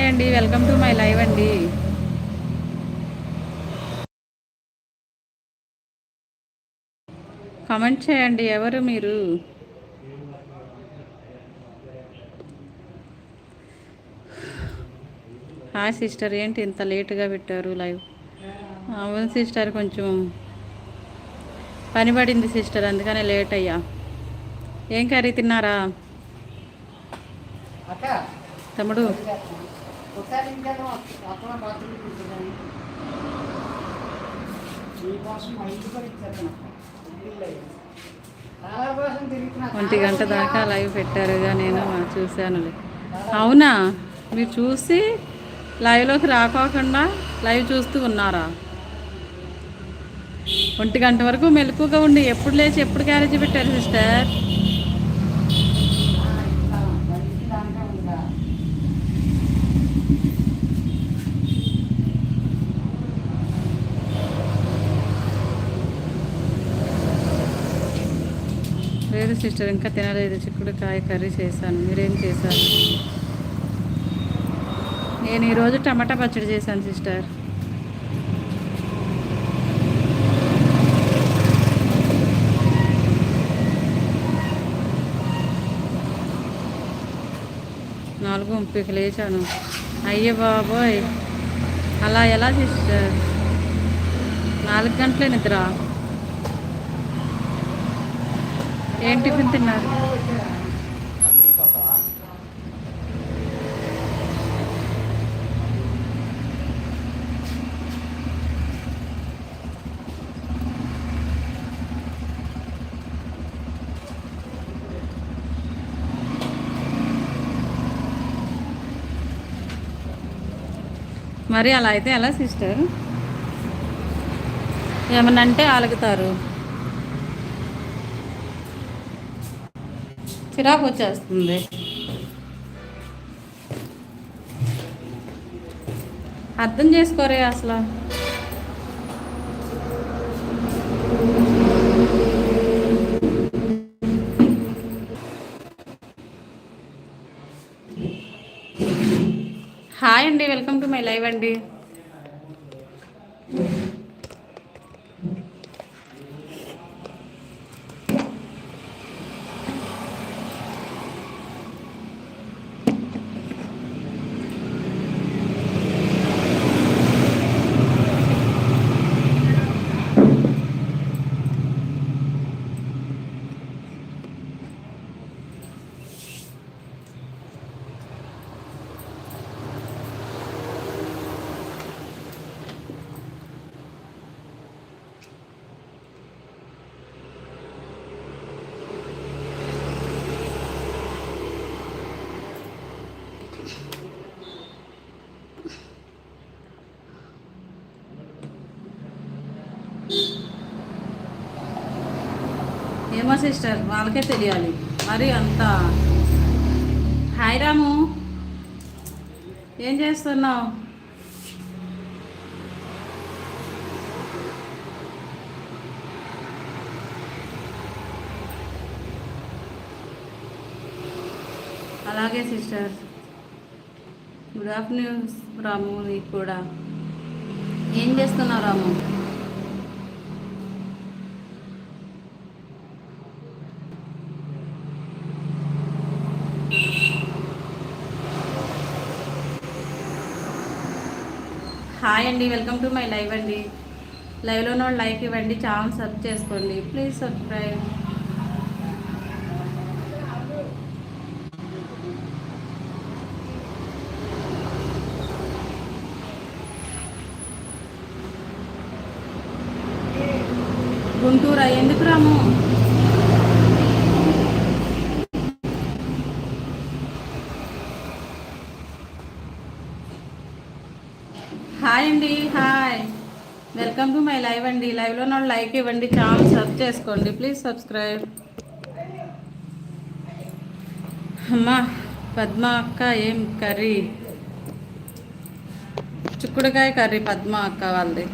Hi అండి, welcome to my live అండి. Comment చేయండి, ఎవరు మీరు? హాయ్ సిస్టర్, ఏంటి ఇంత లేటుగా పెట్టారు లైవ్? అవును సిస్టర్, కొంచెం పని పడింది సిస్టర్, అందుకనే లేట్ అయ్యా. ఏం కర్రీ తిన్నారా తమ్ముడు? ఒంటి గంట దాకా లైవ్ పెట్టారుగా, నేను చూశానులే. అవునా, మీరు చూసి లైవ్లోకి రాకోకుండా లైవ్ చూస్తూ ఉన్నారా? ఒంటి గంట వరకు మెలకుగా ఉండి ఎప్పుడు లేచి ఎప్పుడు క్యారేజీ పెట్టారు సిస్టర్? లేదు సిస్టర్, ఇంకా తినలేదు. చిక్కుడుకాయ కర్రీ చేశాను. మీరేం చేశారు? నేను ఈరోజు టమాటా పచ్చడి చేశాను సిస్టర్. నాలుగు ముప్పైకి లేచాను. అయ్యో బాబోయ్, అలా ఎలా సిస్టర్? 4 గంటలే నిద్ర. ఏం టిఫిన్ తిన్నారు? మరి అలా అయితే ఎలా సిస్టర్? ఏమన్నా అంటే అలుగుతారు. చిరాకు వచ్చేస్తుంది. అర్థం చేసుకోరే అసలు. హాయ్ అండి, వెల్కమ్ టు మై లైవ్ అండి. ఏమో సిస్టర్, వాళ్ళకే తెలియాలి మరి అంత. హాయ్ రాము, ఏం చేస్తున్నావు? అలాగే సిస్టర్, గుడ్ ఆఫ్టర్నూన్ రాము. నీకు కూడా. ఏం చేస్తున్నావు రాము? హాయ్ అండి, వెల్కమ్ టు మై లైవ్ అండి. లైవ్లో ఉన్న లైక్ ఇవ్వండి, ఛానల్ సబ్ చేసుకోండి, ప్లీజ్ సబ్స్క్రైబ్. గుంటూరా? ఎందుకు రాము? హాయ్ అండి, hi, welcome to my live అండి. లైవ్లో ఉన్న లైక్ ఇవ్వండి, ఛానల్ సబ్ చేసుకోండి, ప్లీజ్ సబ్స్క్రైబ్. అమ్మా పద్మ అక్క, ఏం కర్రీ? చిక్కుడుకాయ కర్రీ పద్మ అక్క వాళ్ళది.